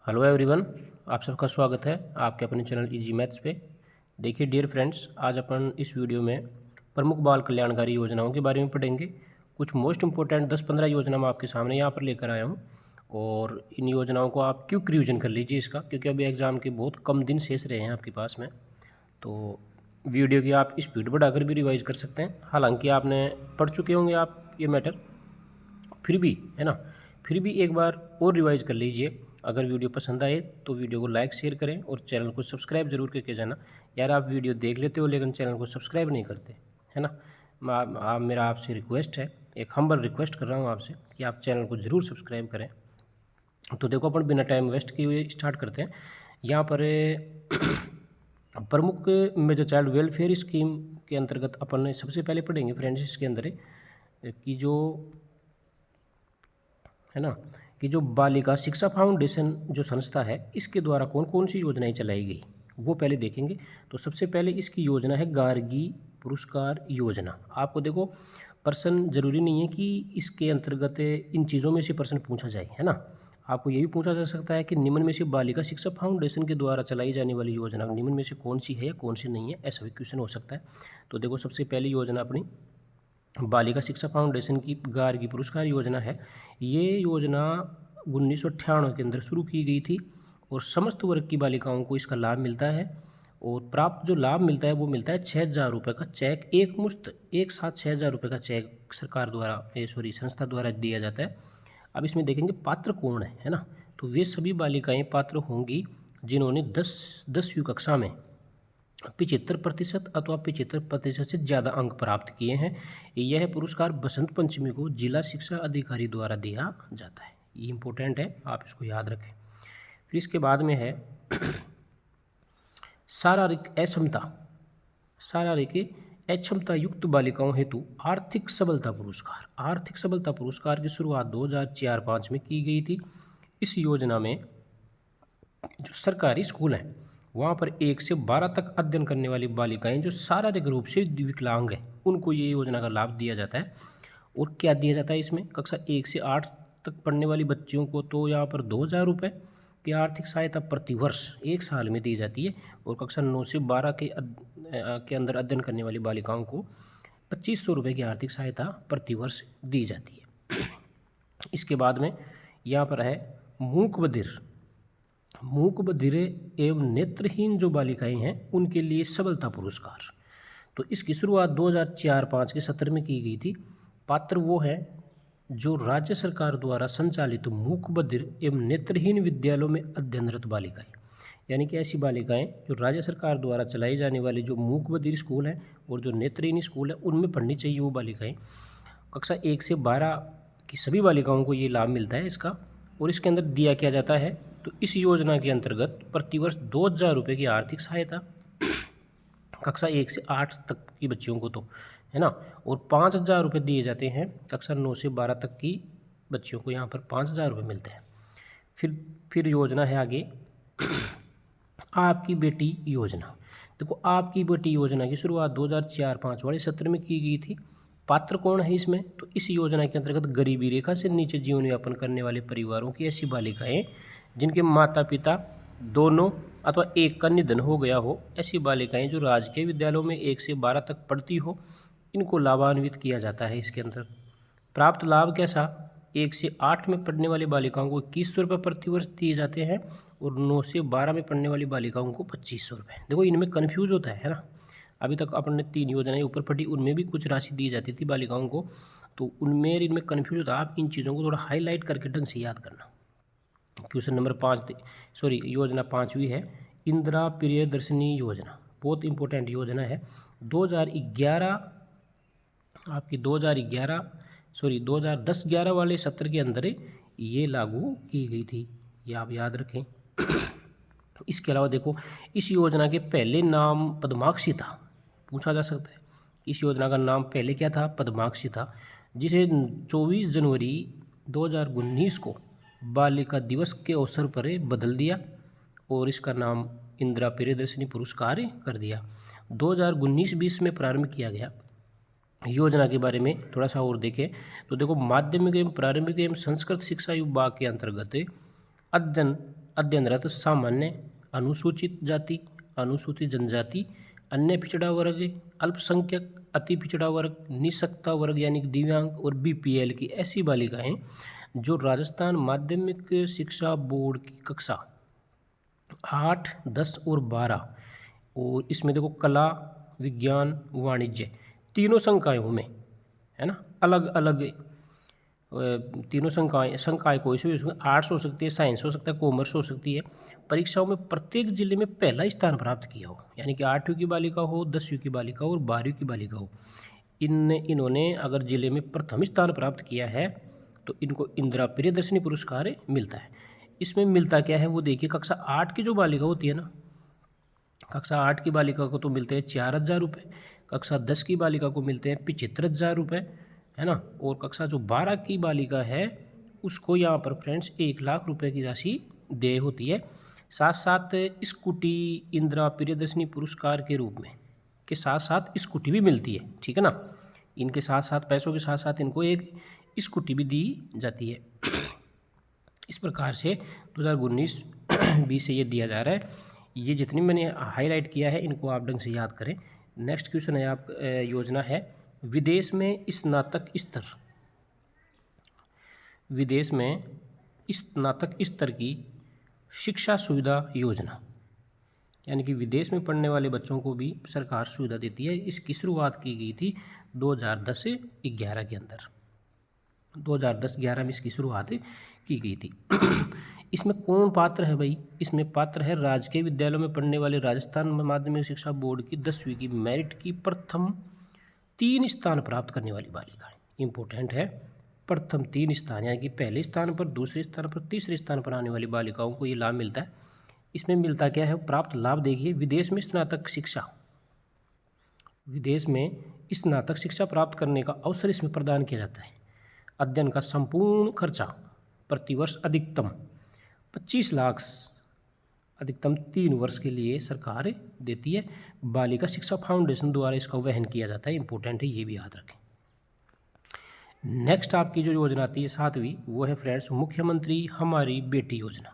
Hello everyone, आप सबका स्वागत है आपके अपने चैनल इजी मैथ्स पे। देखिए डियर फ्रेंड्स, आज अपन इस वीडियो में प्रमुख बाल कल्याणकारी योजनाओं के बारे में पढ़ेंगे। कुछ मोस्ट इंपॉर्टेंट 10-15 योजना मैं आपके सामने यहाँ पर लेकर आया हूँ और इन योजनाओं को आप क्विक रिवीजन कर लीजिए इसका, क्योंकि अभी एग्ज़ाम के बहुत कम दिन शेष रहे हैं आपके पास में। तो वीडियो की आप स्पीड बढ़ाकर भी रिवाइज कर सकते हैं। हालांकि आपने पढ़ चुके होंगे आप ये मैटर, फिर भी है ना, फिर भी एक बार और रिवाइज कर लीजिए। अगर वीडियो पसंद आए तो वीडियो को लाइक शेयर करें और चैनल को सब्सक्राइब जरूर करके जाना। यार आप वीडियो देख लेते हो लेकिन चैनल को सब्सक्राइब नहीं करते, है ना। मेरा आपसे रिक्वेस्ट है, एक हम्बल रिक्वेस्ट कर रहा हूँ आपसे कि आप चैनल को ज़रूर सब्सक्राइब करें। तो देखो अपन बिना टाइम वेस्ट किए हुए स्टार्ट करते हैं। यहाँ पर प्रमुख मेजर चाइल्ड वेलफेयर स्कीम के अंतर्गत अपन सबसे पहले पढ़ेंगे फ्रेंड्स इसके अंदर कि जो है ना, कि जो बालिका शिक्षा फाउंडेशन जो संस्था है इसके द्वारा कौन कौन सी योजनाएं चलाई गई वो पहले देखेंगे। तो सबसे पहले इसकी योजना है गार्गी पुरस्कार योजना। आपको देखो प्रश्न जरूरी नहीं है कि इसके अंतर्गत इन चीज़ों में से प्रश्न पूछा जाए, है ना। आपको ये भी पूछा जा सकता है कि निम्न में से बालिका शिक्षा फाउंडेशन के द्वारा चलाई जाने वाली योजना निम्न में से कौन सी है या कौन सी नहीं है, ऐसा भी क्वेश्चन हो सकता है। तो देखो सबसे पहली योजना अपनी बालिका शिक्षा फाउंडेशन की गार्गी पुरस्कार योजना है। ये योजना 1998 के अंदर शुरू की गई थी और समस्त वर्ग की बालिकाओं को इसका लाभ मिलता है। और प्राप्त जो लाभ मिलता है वो मिलता है 6,000 रुपये का चेक, एक मुश्त एक साथ 6,000 रुपये का चेक सरकार द्वारा संस्था द्वारा दिया जाता है। अब इसमें देखेंगे पात्र कौन है ना। तो वे सभी बालिकाएं पात्र होंगी जिन्होंने 10वीं कक्षा में 75% अथवा 75% से ज़्यादा अंक प्राप्त किए हैं। यह पुरस्कार बसंत पंचमी को जिला शिक्षा अधिकारी द्वारा दिया जाता है। ये इम्पोर्टेंट है, आप इसको याद रखें। फिर इसके बाद में है शारीरिक अक्षमता, शारीरिक अक्षमता युक्त बालिकाओं हेतु आर्थिक सबलता पुरस्कार। आर्थिक सबलता पुरस्कार की शुरुआत 2004-05 में की गई थी। इस योजना में जो सरकारी स्कूल हैं वहाँ पर 1 से 12 तक अध्ययन करने वाली बालिकाएं जो शारीरिक रूप से विकलांग हैं उनको ये योजना का लाभ दिया जाता है। और क्या दिया जाता है इसमें, कक्षा 1 से 8 तक पढ़ने वाली बच्चियों को तो यहाँ पर 2,000 रुपये की आर्थिक सहायता प्रतिवर्ष 1 साल में दी जाती है। और कक्षा 9 से 12 के अंदर अध्ययन करने वाली बालिकाओं को 2,500 रुपये की आर्थिक सहायता प्रतिवर्ष दी जाती है। इसके बाद में यहाँ पर है मूक बधिर एवं नेत्रहीन जो बालिकाएं हैं उनके लिए सबलता पुरस्कार। तो इसकी शुरुआत 2004-05 के सत्र में की गई थी। पात्र वो है जो राज्य सरकार द्वारा संचालित मूक बधिर एवं नेत्रहीन विद्यालयों में अध्ययनरत बालिकाएं, यानी कि ऐसी बालिकाएं जो राज्य सरकार द्वारा चलाई जाने वाली जो मूक बधिर स्कूल हैं और जो नेत्रहीन स्कूल है उनमें पढ़नी चाहिए वो बालिकाएं। कक्षा 1 से 12 की सभी बालिकाओं को ये लाभ मिलता है इसका। और इसके अंदर दिया क्या जाता है, तो इस योजना के अंतर्गत प्रतिवर्ष 2,000 रुपये की आर्थिक सहायता कक्षा 1 से 8 तक की बच्चियों को, तो है ना। और 5,000 रुपये दिए जाते हैं कक्षा 9 से 12 तक की बच्चियों को, यहाँ पर 5,000 रुपये मिलते हैं। फिर योजना है आगे आपकी बेटी योजना। देखो आपकी बेटी योजना की शुरुआत 2004-05 वाले सत्र में की गई थी। पात्र कौन है इसमें, तो इस योजना के अंतर्गत गरीबी रेखा से नीचे जीवन यापन करने वाले परिवारों की ऐसी बालिकाएं जिनके माता पिता दोनों अथवा एक का निधन हो गया हो, ऐसी बालिकाएं जो राजकीय विद्यालयों में 1 से 12 तक पढ़ती हो, इनको लाभान्वित किया जाता है। इसके अंदर प्राप्त लाभ कैसा, 1 से 8 में पढ़ने वाली बालिकाओं को 2,100 रुपये प्रतिवर्ष दिए जाते हैं और 9 से 12 में पढ़ने वाली बालिकाओं को 2,500 रुपये। देखो इनमें कन्फ्यूज होता है ना। अभी तक अपन ने 3 योजनाएं ऊपर पढ़ी, उनमें भी कुछ राशि दी जाती थी बालिकाओं को, तो उनमें इनमें कन्फ्यूज होता है। आप इन चीज़ों को थोड़ा हाईलाइट करके ढंग से याद करना। क्वेश्चन नंबर 5 योजना 5वीं है इंदिरा प्रियदर्शिनी योजना। बहुत इंपॉर्टेंट योजना है। 2011 आपकी 2010-11 वाले सत्र के अंदर ये लागू की गई थी, ये आप याद रखें। इसके अलावा देखो इस योजना के पहले नाम पद्माक्षी था, पूछा जा सकता है इस योजना का नाम पहले क्या था, पद्माक्षी था, जिसे 24 जनवरी 2019 को बालिका दिवस के अवसर पर बदल दिया और इसका नाम इंदिरा प्रियदर्शिनी पुरस्कार कर दिया। 2019-20 में प्रारंभ किया गया। योजना के बारे में थोड़ा सा और देखें तो देखो माध्यमिक एवं प्रारंभिक एवं संस्कृत शिक्षा विभाग के अंतर्गत अध्ययन अध्ययनरत सामान्य, अनुसूचित जाति, अनुसूचित जनजाति, अन्य पिछड़ा वर्ग, अल्पसंख्यक, अति पिछड़ा वर्ग, निःशक्ता वर्ग यानी कि दिव्यांग और बीपीएल की ऐसी बालिकाएं जो राजस्थान माध्यमिक शिक्षा बोर्ड की कक्षा 8, 10 और 12 और इसमें देखो कला, विज्ञान, वाणिज्य तीनों संकायों में, है ना, अलग अलग तीनों संकाय कोई सी भी हो सकती है, आर्ट्स हो सकती है, साइंस हो सकता है, कॉमर्स हो सकती है, परीक्षाओं में प्रत्येक जिले में पहला स्थान प्राप्त किया हो, यानी कि 8वीं की बालिका हो, 10वीं की बालिका हो और 12वीं की बालिका हो, इन्होंने अगर जिले में प्रथम स्थान प्राप्त किया है तो इनको इंदिरा प्रियदर्शनी पुरस्कार मिलता है। इसमें मिलता क्या है वो देखिए, कक्षा 8 की जो बालिका होती है ना, कक्षा 8 की बालिका को तो मिलते हैं 4,000 रुपये, कक्षा 10 की बालिका को मिलते हैं 75,000 रुपये, है ना, और कक्षा जो 12 की बालिका है उसको यहाँ पर फ्रेंड्स 1,00,000 रुपये की राशि देय होती है। साथ साथ स्कूटी इंदिरा प्रियदर्शनी पुरस्कार के रूप में के साथ साथ स्कूटी भी मिलती है, ठीक है ना, इनके साथ साथ पैसों के साथ साथ इनको एक स्कूटी भी दी जाती है। इस प्रकार से 2019-20 से ये दिया जा रहा है। ये जितनी मैंने हाईलाइट किया है इनको आप ढंग से याद करें। नेक्स्ट क्वेश्चन है आप योजना है विदेश में स्नातक स्तर, विदेश में स्नातक स्तर की शिक्षा सुविधा योजना, यानी कि विदेश में पढ़ने वाले बच्चों को भी सरकार सुविधा देती है। इसकी शुरुआत की गई थी 2010-11 के अंदर, 2010-11 में इसकी शुरुआत की गई थी। इसमें कौन पात्र है भाई? इसमें पात्र है राजकीय विद्यालयों में पढ़ने वाले राजस्थान माध्यमिक शिक्षा बोर्ड की 10वीं की मेरिट की प्रथम 3 स्थान प्राप्त करने वाली बालिकाएं। इंपॉर्टेंट है, प्रथम 3 स्थान, यानी कि पहले स्थान पर, दूसरे स्थान पर, तीसरे स्थान पर आने वाली बालिकाओं को ये लाभ मिलता है। इसमें मिलता क्या है? प्राप्त लाभ देखिए, विदेश में स्नातक शिक्षा, विदेश में स्नातक शिक्षा प्राप्त करने का अवसर इसमें प्रदान किया जाता है। अध्ययन का संपूर्ण खर्चा प्रतिवर्ष अधिकतम 25 लाख, अधिकतम 3 वर्ष के लिए सरकार देती है। बालिका शिक्षा फाउंडेशन द्वारा इसका वहन किया जाता है। इंपॉर्टेंट है, ये भी याद रखें। नेक्स्ट आपकी जो योजना आती है 7वीं, वो है फ्रेंड्स मुख्यमंत्री हमारी बेटी योजना।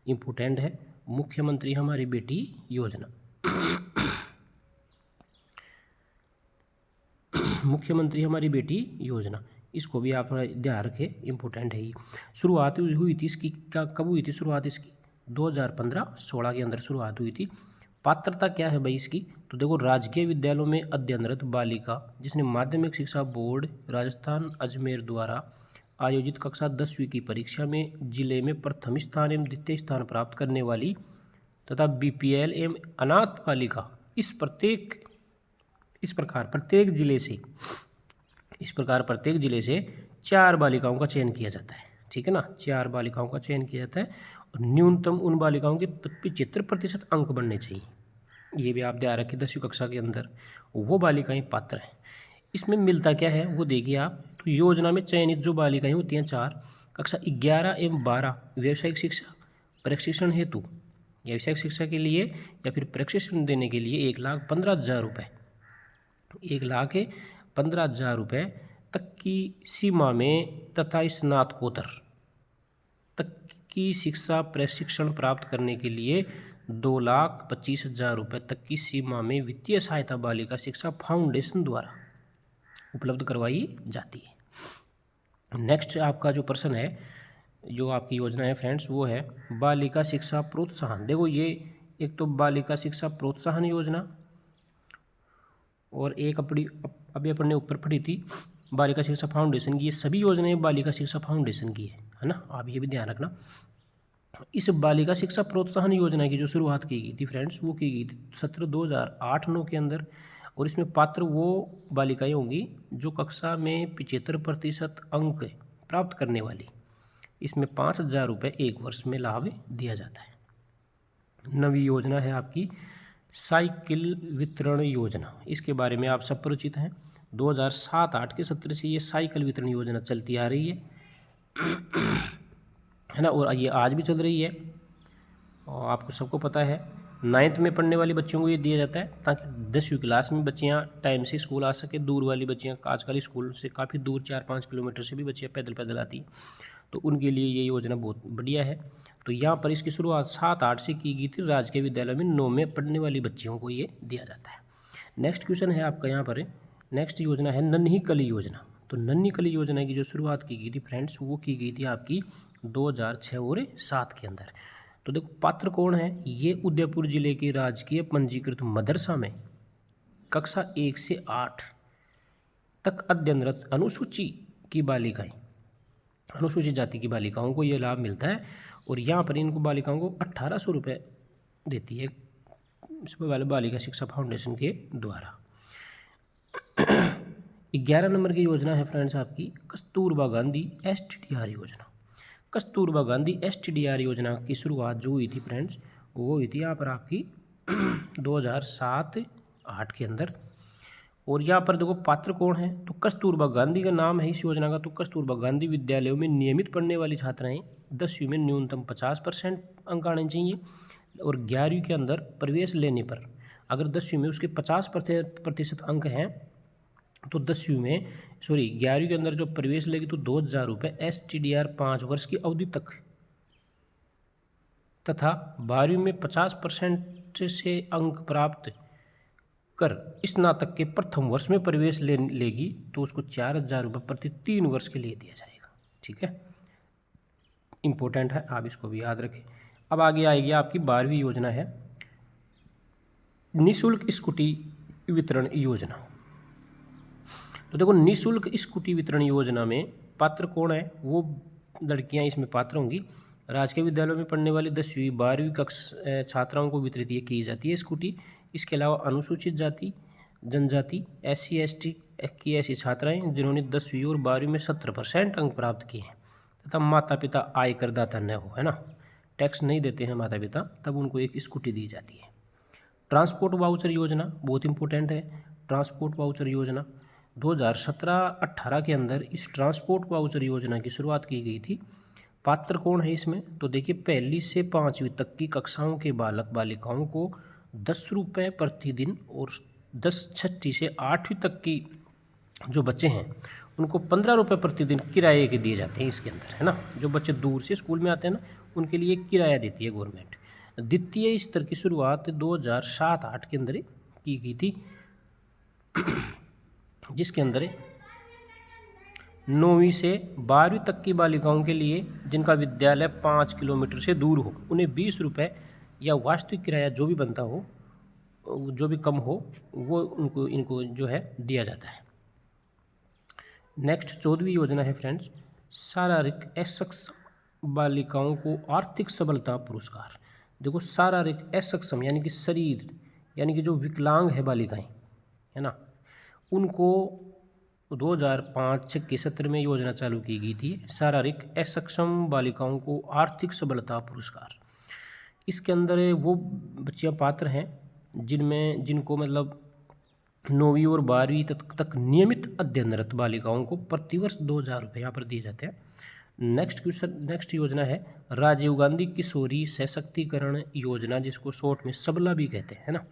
इंपॉर्टेंट है, मुख्यमंत्री हमारी बेटी योजना। मुख्यमंत्री हमारी बेटी योजना, इसको भी आप थोड़ा ध्यान रखें, इंपॉर्टेंट है ये। शुरुआत हुई थी इसकी, क्या कब हुई थी शुरुआत इसकी? 2015-16 के अंदर शुरुआत हुई थी। पात्रता क्या है भाई इसकी? तो देखो, राजकीय विद्यालयों में अध्ययनरत बालिका जिसने माध्यमिक शिक्षा बोर्ड राजस्थान अजमेर द्वारा आयोजित कक्षा 10वीं की परीक्षा में जिले में प्रथम स्थान एवं द्वितीय स्थान प्राप्त करने वाली तथा बीपीएल एवं अनाथ बालिका, इस प्रकार प्रत्येक जिले से 4 बालिकाओं का चयन किया जाता है, ठीक है ना, 4 बालिकाओं का चयन किया जाता है और न्यूनतम उन बालिकाओं के 75% अंक बनने चाहिए। ये भी आप ध्यान रखें, 10वीं कक्षा के अंदर वो बालिकाएं पात्र हैं। इसमें मिलता क्या है वो देखिए आप, तो योजना में चयनित जो बालिकाएं होती हैं 4, कक्षा 11 एवं 12 व्यावसायिक शिक्षा प्रशिक्षण हेतु, व्यावसायिक शिक्षा के लिए या फिर प्रशिक्षण देने के लिए 1,15,000 रुपये, 1,15,000 रुपये तक की सीमा में तथा स्नातकोत्तर तक की शिक्षा प्रशिक्षण प्राप्त करने के लिए 2,25,000 रुपये तक की सीमा में वित्तीय सहायता बालिका शिक्षा फाउंडेशन द्वारा उपलब्ध करवाई जाती है। नेक्स्ट आपका जो प्रश्न है, जो आपकी योजना है फ्रेंड्स, वो है बालिका शिक्षा प्रोत्साहन। देखो, ये एक तो बालिका शिक्षा प्रोत्साहन योजना और एक अभी अपन ने ऊपर पढ़ी थी बालिका शिक्षा फाउंडेशन की। ये सभी योजनाएं बालिका शिक्षा फाउंडेशन की है ना, आप ये भी ध्यान रखना। इस बालिका शिक्षा प्रोत्साहन योजना की जो शुरुआत की गई थी फ्रेंड्स, वो की गई थी सत्र 2008-9 के अंदर, और इसमें पात्र वो बालिकाएं होंगी जो कक्षा में 75% अंक प्राप्त करने वाली। इसमें 5,000 रुपये 1 वर्ष में लाभ दिया जाता है। नवी योजना है आपकी साइकिल वितरण योजना। इसके बारे में आप सब परिचित हैं, 2007-8 के सत्र से ये साइकिल वितरण योजना चलती आ रही है ना, और ये आज भी चल रही है। और आपको सबको पता है 9th में पढ़ने वाले बच्चों को ये दिया जाता है ताकि 10वीं क्लास में बच्चियाँ टाइम से स्कूल आ सके। दूर वाली बच्चियाँ, आजकल स्कूल से काफ़ी दूर 4-5 किलोमीटर से भी बच्चियाँ पैदल आती हैं, तो उनके लिए ये योजना बहुत बढ़िया है। तो यहाँ पर इसकी शुरुआत 7-8 से की गई थी। राजकीय विद्यालय में 9 में पढ़ने वाली बच्चियों को ये दिया जाता है। नेक्स्ट क्वेश्चन है आपका यहाँ पर, नेक्स्ट योजना है नन्ही कली योजना। तो नन्ही कली योजना की जो शुरुआत की गई थी फ्रेंड्स, वो की गई थी आपकी 2006 और 7 के अंदर। तो देखो पात्र कौन है, ये उदयपुर जिले के राजकीय पंजीकृत मदरसा में कक्षा 1 से 8 तक अध्ययनरत अनुसूचित जाति की बालिकाओं को ये लाभ मिलता है। और यहाँ पर इनको बालिकाओं को 1800 रुपये देती है बालिका शिक्षा फाउंडेशन के द्वारा। 11 नंबर की योजना है फ्रेंड्स आपकी कस्तूरबा गांधी STDR योजना। कस्तूरबा गांधी STDR योजना की शुरुआत जो हुई थी फ्रेंड्स, वो हुई थी यहाँ पर आपकी 2007-8 के अंदर। और यहाँ पर देखो पात्र कौन है, तो कस्तूरबा गांधी का नाम है इस योजना का। तो कस्तूरबा गांधी विद्यालयों में नियमित पढ़ने वाली छात्राएं 10वीं में न्यूनतम 50% अंक आने चाहिए। और 11वीं के अंदर प्रवेश लेने पर अगर 10वीं में उसके 50% अंक हैं तो 11वीं के अंदर जो प्रवेश लेगी तो 2000 रुपये STDR 5 वर्ष की अवधि तक, तथा 12वीं में 50% से अंक प्राप्त कर स्नातक के प्रथम वर्ष में प्रवेश लेगी तो उसको 4000 रुपये प्रति 3 वर्ष के लिए दिया जाएगा। ठीक है, इम्पोर्टेंट है, आप इसको भी याद रखें। अब आगे आएगी आपकी 12वीं योजना है निःशुल्क स्कूटी वितरण योजना। तो देखो निःशुल्क स्कूटी वितरण योजना में पात्र कौन है, वो लड़कियां इसमें पात्र होंगी। राजकीय विद्यालयों में पढ़ने वाली 10वीं 12वीं कक्षा छात्राओं को वितरित ये की जाती है स्कूटी। इसके अलावा अनुसूचित जाति जनजाति SC ST की ऐसी छात्राएं जिन्होंने 10वीं और 12वीं में 70% अंक प्राप्त किए हैं तथा माता पिता आयकरदाता न हो, है ना, टैक्स नहीं देते हैं माता पिता, तब उनको एक स्कूटी दी जाती है। ट्रांसपोर्ट वाउचर योजना बहुत इंपॉर्टेंट है। ट्रांसपोर्ट वाउचर योजना 2017-18 के अंदर इस ट्रांसपोर्ट वाउचर योजना की शुरुआत की गई थी। पात्र कौन है इसमें, तो देखिए 1ली से 5वीं तक की कक्षाओं के बालक बालिकाओं को 10 रुपये प्रतिदिन और 6ठी से 8वीं तक की जो बच्चे हैं उनको 15 रुपये प्रतिदिन किराए के दिए जाते हैं इसके अंदर, है ना। जो बच्चे दूर से स्कूल में आते हैं ना, उनके लिए किराया देती है गवर्नमेंट। द्वितीय स्तर की शुरुआत 2007-8 के अंदर की गई थी, जिसके अंदर 9वीं से 12वीं तक की बालिकाओं के लिए जिनका विद्यालय 5 किलोमीटर से दूर हो उन्हें 20 रुपये या वास्तविक किराया जो भी बनता हो, जो भी कम हो, वो इनको जो है दिया जाता है। नेक्स्ट 14वीं योजना है फ्रेंड्स शारीरिक असक्षम बालिकाओं को आर्थिक सबलता पुरस्कार। देखो शारीरिक असक्षम यानी कि शरीर यानी कि जो विकलांग है बालिकाएं, है ना, उनको 2005-6 के सत्र में योजना चालू की गई थी शारीरिक असक्षम बालिकाओं को आर्थिक सबलता पुरस्कार। इसके अंदर वो बच्चियां पात्र हैं जिनको मतलब 9वीं और 12वीं तक नियमित अध्ययनरत बालिकाओं को प्रतिवर्ष 2000 रुपये यहाँ पर दिए जाते हैं। नेक्स्ट योजना है राजीव गांधी किशोरी सशक्तिकरण योजना, जिसको शॉर्ट में सबला भी कहते हैं, है ना।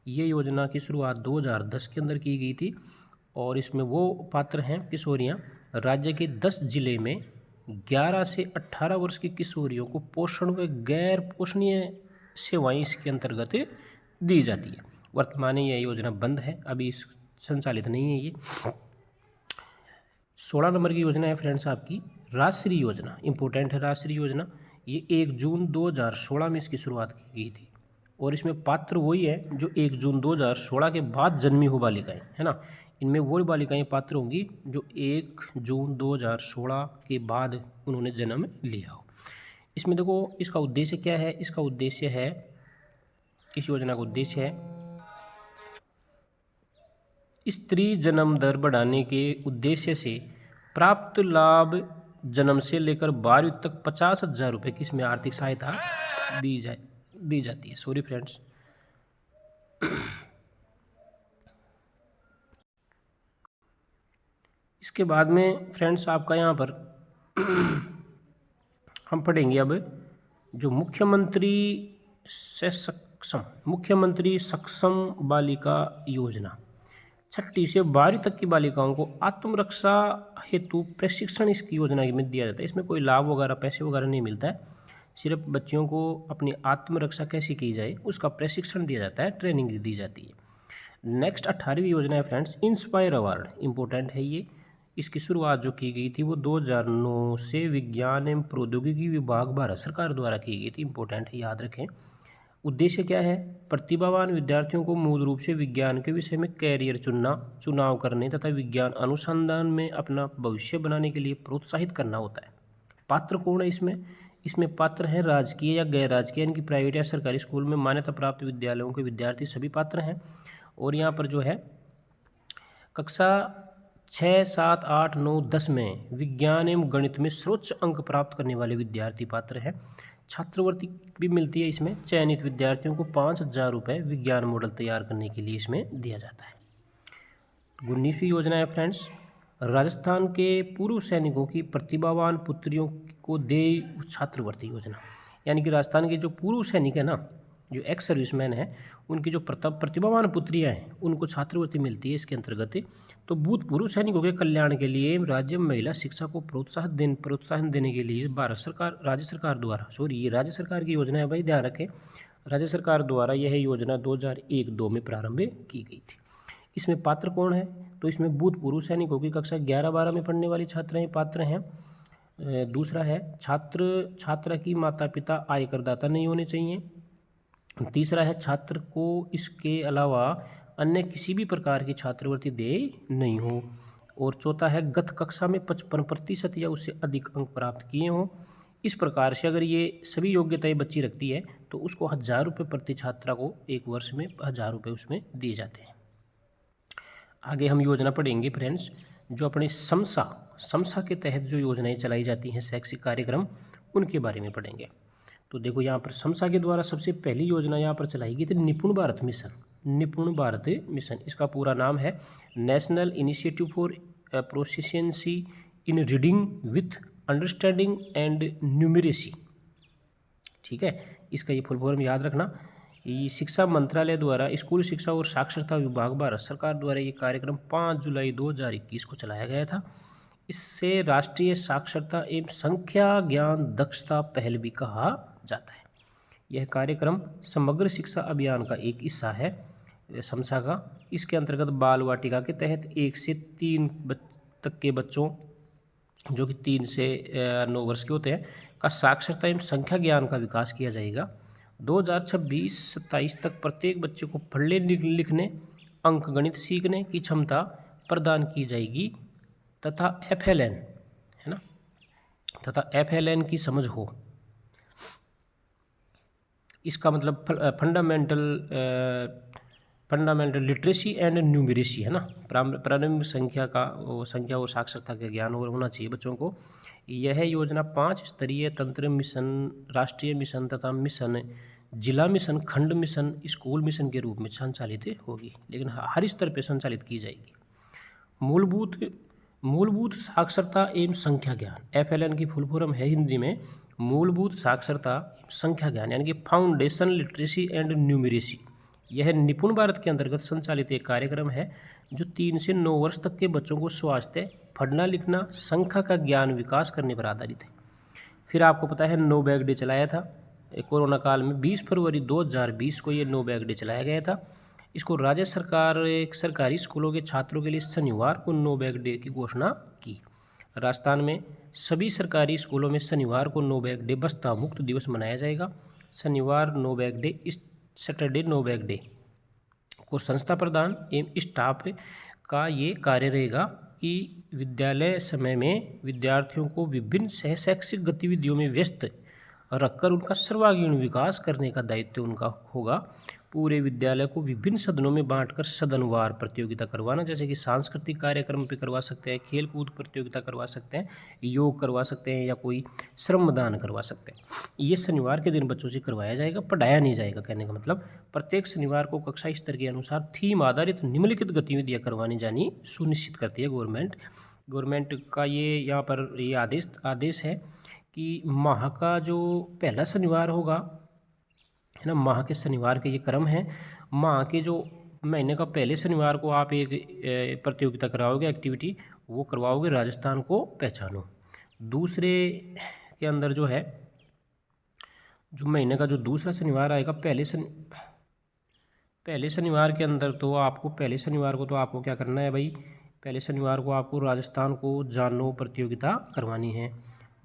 ये योजना की शुरुआत 2010 के अंदर की गई थी और इसमें वो पात्र हैं किशोरियाँ राज्य के 10 जिले में 11 से 18 वर्ष की किशोरियों को पोषण व गैर पोषणीय सेवाएं इसके अंतर्गत दी जाती है। वर्तमान में यह योजना बंद है, अभी संचालित नहीं है ये। 16 नंबर की योजना है फ्रेंड्स आपकी राजश्री योजना, इंपॉर्टेंट है राजश्री योजना। ये 1 जून 2016 में इसकी शुरुआत की गई थी और इसमें पात्र वही है जो 1 जून 2016 के बाद जन्मी हो बालिकाएं, है ना। इनमें वही बालिकाएं पात्र होंगी जो 1 जून 2016 के बाद उन्होंने जन्म लिया हो। इसमें देखो इसका उद्देश्य क्या है, इसका उद्देश्य है, इस योजना का उद्देश्य है स्त्री जन्म दर बढ़ाने के उद्देश्य से प्राप्त लाभ जन्म से लेकर 12वीं तक 50,000 रुपये की इसमें आर्थिक सहायता दी जाती है। Sorry friends. इसके बाद में फ्रेंड्स आपका यहाँ पर हम पढ़ेंगे अब जो मुख्यमंत्री सक्षम बालिका योजना। 6ठी से 12वीं तक की बालिकाओं को आत्मरक्षा हेतु प्रशिक्षण इसकी योजना में दिया जाता है। इसमें कोई लाभ वगैरह पैसे वगैरह नहीं मिलता है, सिर्फ बच्चियों को अपनी आत्मरक्षा कैसे की जाए उसका प्रशिक्षण दिया जाता है, ट्रेनिंग दी जाती है। नेक्स्ट 18वीं योजना है फ्रेंड्स इंस्पायर अवार्ड, इम्पोर्टेंट है ये। इसकी शुरुआत जो की गई थी वो 2009 से विज्ञान एवं प्रौद्योगिकी विभाग भारत सरकार द्वारा की गई थी, इम्पोर्टेंट है, याद रखें। उद्देश्य क्या है? प्रतिभावान विद्यार्थियों को मूल रूप से विज्ञान के विषय में कैरियर चुनाव करने तथा विज्ञान अनुसंधान में अपना भविष्य बनाने के लिए प्रोत्साहित करना होता है। पात्र कौन है इसमें? इसमें पात्र हैं राजकीय या गैर राजकीय यानी कि प्राइवेट या सरकारी स्कूल में मान्यता प्राप्त विद्यालयों के विद्यार्थी सभी पात्र हैं। और यहाँ पर जो है कक्षा 6, 7, 8, 9, 10 में विज्ञान एवं गणित में सर्वोच्च अंक प्राप्त करने वाले विद्यार्थी पात्र हैं। छात्रवृत्ति भी मिलती है इसमें। चयनित विद्यार्थियों को 5,000 रुपये विज्ञान मॉडल तैयार करने के लिए इसमें दिया जाता है। 19वीं योजना है फ्रेंड्स राजस्थान के पूर्व सैनिकों की प्रतिभावान पुत्रियों को दे छात्रवृत्ति योजना, यानी कि राजस्थान के जो पूर्व सैनिक है ना, जो एक्स सर्विसमैन हैं, उनकी जो प्रतिभावान पुत्रियां हैं उनको छात्रवृत्ति मिलती है इसके अंतर्गत। तो भूतपूर्व सैनिकों के कल्याण के लिए राज्य महिला शिक्षा को प्रोत्साहन देने के लिए राज्य सरकार द्वारा ये राज्य सरकार की योजना है भाई, ध्यान रखें, राज्य सरकार द्वारा यह योजना 2001-2 में प्रारंभ की गई थी। इसमें पात्र कौन है? तो इसमें भूतपूर्व सैनिकों की कक्षा 11-12 में पढ़ने वाली छात्राएं पात्र हैं। दूसरा है छात्रा की माता पिता आय करदाता नहीं होने चाहिए। तीसरा है छात्र को इसके अलावा अन्य किसी भी प्रकार की छात्रवृत्ति दे नहीं हो। और चौथा है गत कक्षा में 55% या उससे अधिक अंक प्राप्त किए हों। इस प्रकार से अगर ये सभी योग्यताएं बच्ची रखती है तो उसको 1,000 रुपये प्रति छात्रा को एक वर्ष में 1,000 रुपये उसमें दिए जाते हैं। आगे हम योजना पढ़ेंगे फ्रेंड्स जो अपने समसा के तहत जो योजनाएं चलाई जाती हैं शैक्षिक कार्यक्रम, उनके बारे में पढ़ेंगे। तो देखो यहाँ पर समसा के द्वारा सबसे पहली योजना यहाँ पर चलाई गई थी निपुण भारत मिशन। निपुण भारत मिशन इसका पूरा नाम है national initiative for proficiency in reading with understanding and numeracy. ठीक है, इसका ये फुल फॉर्म याद रखना। ये शिक्षा मंत्रालय द्वारा स्कूल शिक्षा और साक्षरता विभाग भारत सरकार द्वारा ये कार्यक्रम 5 जुलाई 2021 को चलाया गया था। इससे राष्ट्रीय साक्षरता एवं संख्या ज्ञान दक्षता पहल भी कहा जाता है। यह कार्यक्रम समग्र शिक्षा अभियान का एक हिस्सा है समसा का। इसके अंतर्गत बाल वाटिका के तहत 1 से 3 तक के बच्चों जो कि 3 से 9 वर्ष के होते हैं का साक्षरता एवं संख्या ज्ञान का विकास किया जाएगा। 2026-27 तक प्रत्येक बच्चे को पढ़ने लिखने अंक गणित सीखने की क्षमता प्रदान की जाएगी तथा FLN है ना, तथा FLN की समझ हो। इसका मतलब फंडामेंटल लिटरेसी एंड न्यूमरेसी है ना, प्रारंभिक संख्या और साक्षरता का ज्ञान होना चाहिए बच्चों को। यह योजना 5 स्तरीय तंत्र मिशन, राष्ट्रीय मिशन तथा मिशन, जिला मिशन, खंड मिशन, स्कूल मिशन के रूप में संचालित होगी, लेकिन हर स्तर पर संचालित की जाएगी। मूलभूत साक्षरता एवं संख्या ज्ञान, FLN की फुल फॉर्म है हिंदी में मूलभूत साक्षरता संख्या ज्ञान, यानी कि फाउंडेशन लिटरेसी एंड न्यूमरेसी। यह निपुण भारत के अंतर्गत संचालित एक कार्यक्रम है जो 3 से 9 वर्ष तक के बच्चों को स्वास्थ्य, पढ़ना लिखना, संख्या का ज्ञान विकास करने पर आधारित है। फिर आपको पता है नो बैग डे चलाया था कोरोना काल में, 20 फरवरी 2020 को ये नो बैग डे चलाया गया था। इसको राज्य सरकार सरकारी स्कूलों के छात्रों के लिए शनिवार को नो बैग डे की घोषणा की। राजस्थान में सभी सरकारी स्कूलों में शनिवार को नो बैग डे बस्ता मुक्त दिवस मनाया जाएगा। शनिवार no bag day, Saturday no bag day को संस्था प्रधान एवं स्टाफ का ये कार्य रहेगा कि विद्यालय समय में विद्यार्थियों को विभिन्न शैक्षिक गतिविधियों में व्यस्त रखकर उनका सर्वांगीण विकास करने का दायित्व उनका होगा। पूरे विद्यालय को विभिन्न सदनों में बांटकर सदनवार प्रतियोगिता करवाना, जैसे कि सांस्कृतिक कार्यक्रम पे करवा सकते हैं, खेल कूद प्रतियोगिता करवा सकते हैं, योग करवा सकते हैं या कोई श्रमदान करवा सकते हैं। ये शनिवार के दिन बच्चों से करवाया जाएगा, पढ़ाया नहीं जाएगा। कहने का मतलब प्रत्येक शनिवार को कक्षा स्तर के अनुसार थीम आधारित निम्नलिखित गतिविधियाँ करवानी जानी सुनिश्चित करती है गवर्नमेंट का। ये यहाँ पर ये आदेश है कि माह का जो पहला शनिवार होगा है ना, माह के शनिवार के ये क्रम है। माह के जो महीने का पहले शनिवार को आप एक प्रतियोगिता कराओगे, एक्टिविटी वो करवाओगे, राजस्थान को पहचानो। दूसरे के अंदर जो है जो महीने का जो दूसरा शनिवार आएगा पहले शनिवार के अंदर तो आपको पहले शनिवार को तो आपको क्या करना है भाई, पहले शनिवार को आपको राजस्थान को जानो प्रतियोगिता करवानी है।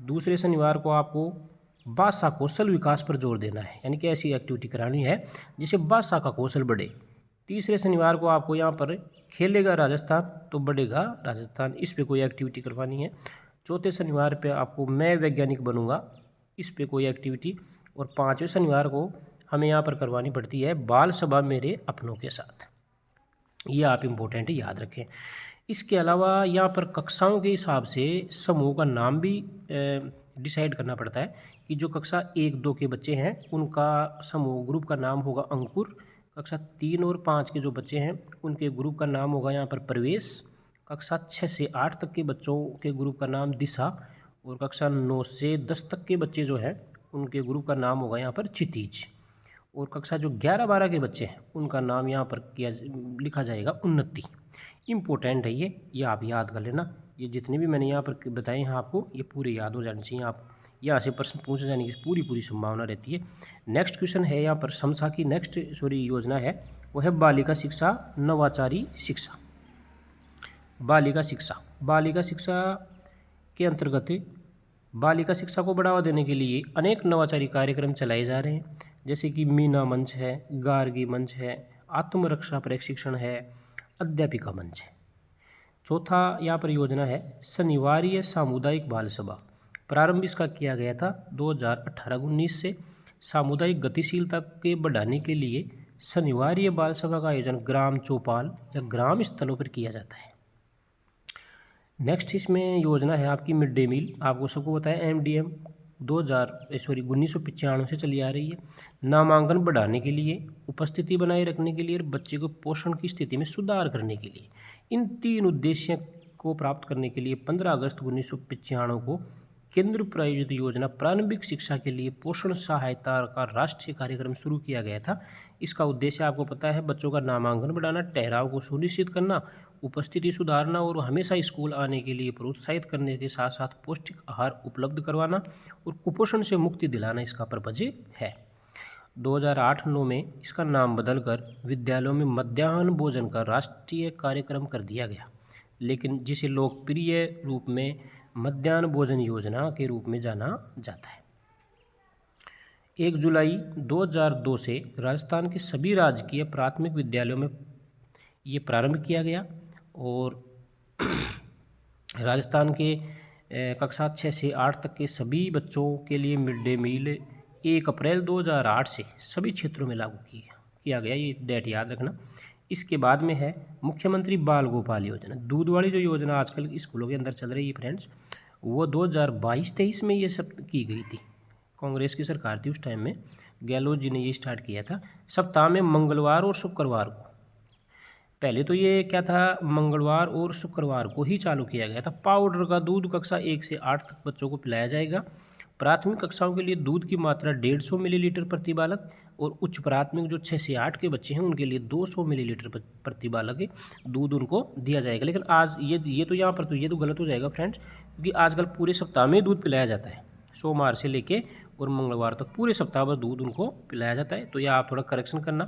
दूसरे शनिवार को आपको भाषा कौशल विकास पर जोर देना है, यानी कि ऐसी एक्टिविटी करानी है जिससे भाषा का कौशल बढ़े। तीसरे शनिवार को आपको यहाँ पर खेलेगा राजस्थान तो बढ़ेगा राजस्थान, इस पे कोई एक्टिविटी करवानी है। चौथे शनिवार पे आपको मैं वैज्ञानिक बनूंगा, इस पे कोई एक्टिविटी। और पाँचवें शनिवार को हमें यहाँ पर करवानी पड़ती है बाल सभा मेरे अपनों के साथ। ये आप इम्पोर्टेंट याद रखें। इसके अलावा यहाँ पर कक्षाओं के हिसाब से समूह का नाम भी डिसाइड करना पड़ता है कि जो कक्षा 1-2 के बच्चे हैं उनका समूह ग्रुप का नाम होगा अंकुर। कक्षा 3 और 5 के जो बच्चे हैं उनके ग्रुप का नाम होगा यहाँ पर प्रवेश। कक्षा 6 से 8 तक के बच्चों के ग्रुप का नाम दिशा। और कक्षा 9 से 10 तक के बच्चे जो हैं उनके ग्रुप का नाम होगा यहाँ पर क्षितिज। और कक्षा जो 11-12 के बच्चे हैं उनका नाम यहाँ पर लिखा जाएगा उन्नति। इम्पोर्टेंट है ये आप याद कर लेना। ये जितने भी मैंने यहाँ पर बताए हैं आपको ये पूरे याद हो जाने चाहिए। आप यहाँ से प्रश्न पूछे जाने की पूरी संभावना रहती है। नेक्स्ट क्वेश्चन है यहाँ पर समसा की योजना है वो है बालिका शिक्षा नवाचारी शिक्षा। बालिका शिक्षा के अंतर्गत बालिका शिक्षा को बढ़ावा देने के लिए अनेक नवाचारी कार्यक्रम चलाए जा रहे हैं, जैसे कि मीना मंच है, गार्गी मंच है, आत्मरक्षा प्रशिक्षण है, अध्यापिका मंच है। चौथा यहाँ पर योजना है शनिवारीय सामुदायिक बाल सभा। प्रारंभ इसका किया गया था 2018-19 से। सामुदायिक गतिशीलता के बढ़ाने के लिए शनिवारीय बाल सभा का आयोजन ग्राम चौपाल या ग्राम स्थलों पर किया जाता है। नेक्स्ट इसमें योजना है आपकी मिड डे मील। आपको सबको पता है MDM 1995 से चली आ रही है। नामांकन बढ़ाने के लिए, उपस्थिति बनाए रखने के लिए और बच्चे को पोषण की स्थिति में सुधार करने के लिए, इन 3 उद्देश्यों को प्राप्त करने के लिए 15 अगस्त 1995 को केंद्र प्रायोजित योजना प्रारंभिक शिक्षा के लिए पोषण सहायता का राष्ट्रीय कार्यक्रम शुरू किया गया था। इसका उद्देश्य आपको पता है बच्चों का नामांकन बढ़ाना, ठहराव को सुनिश्चित करना, उपस्थिति सुधारना और हमेशा स्कूल आने के लिए प्रोत्साहित करने के साथ साथ पौष्टिक आहार उपलब्ध करवाना और कुपोषण से मुक्ति दिलाना इसका पर्पज है। 2008-9 में इसका नाम बदलकर विद्यालयों में मध्याह्न भोजन का राष्ट्रीय कार्यक्रम कर दिया गया, लेकिन जिसे लोकप्रिय रूप में मध्याह्न भोजन योजना के रूप में जाना जाता है। 1 जुलाई 2002 से राजस्थान के सभी राजकीय प्राथमिक विद्यालयों में ये प्रारंभ किया गया और राजस्थान के कक्षा 6 से 8 तक के सभी बच्चों के लिए मिड डे मील 1 अप्रैल 2008 से सभी क्षेत्रों में लागू किया गया। ये डेट याद रखना। इसके बाद में है मुख्यमंत्री बाल गोपाल योजना। दूध वाली जो योजना आजकल स्कूलों के अंदर चल रही है फ्रेंड्स, वो 2022-23 में ये सब की गई थी। कांग्रेस की सरकार थी उस टाइम में, गहलोत जी ने ये स्टार्ट किया था। सप्ताह में मंगलवार और शुक्रवार को, पहले तो ये क्या था, मंगलवार और शुक्रवार को ही चालू किया गया था। पाउडर का दूध कक्षा 1 से 8 तक बच्चों को पिलाया जाएगा। प्राथमिक कक्षाओं के लिए दूध की मात्रा 150 मिलीलीटर प्रति बालक और उच्च प्राथमिक जो 6 से 8 के बच्चे हैं उनके लिए 200 मिलीलीटर प्रति बालक दूध उनको दिया जाएगा। लेकिन आज ये तो यहाँ पर तो ये तो गलत हो जाएगा फ्रेंड्स, क्योंकि आजकल पूरे सप्ताह में दूध पिलाया जाता है। सोमवार से लेके और मंगलवार तक पूरे सप्ताह भर दूध उनको पिलाया जाता है। तो यह आप थोड़ा करेक्शन करना,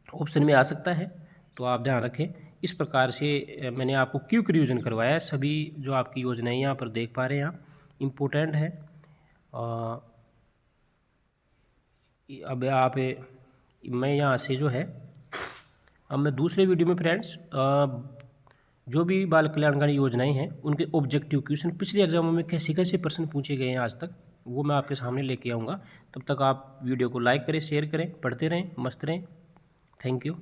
ऑप्शन में आ सकता है, तो आप ध्यान रखें। इस प्रकार से मैंने आपको क्विक रिवीजन करवाया है। सभी जो आपकी योजनाएं यहाँ पर देख पा रहे हैं आप, इम्पोर्टेंट है। अब आप मैं यहाँ से जो है अब मैं दूसरे वीडियो में फ्रेंड्स जो भी बाल कल्याणकारी योजनाएं हैं उनके ऑब्जेक्टिव क्वेश्चन पिछले एग्जामों में कैसे कैसे प्रश्न पूछे गए हैं आज तक, वो मैं आपके सामने लेके आऊँगा। तब तक आप वीडियो को लाइक करें, शेयर करें, पढ़ते रहें, मस्त रहें। Thank you.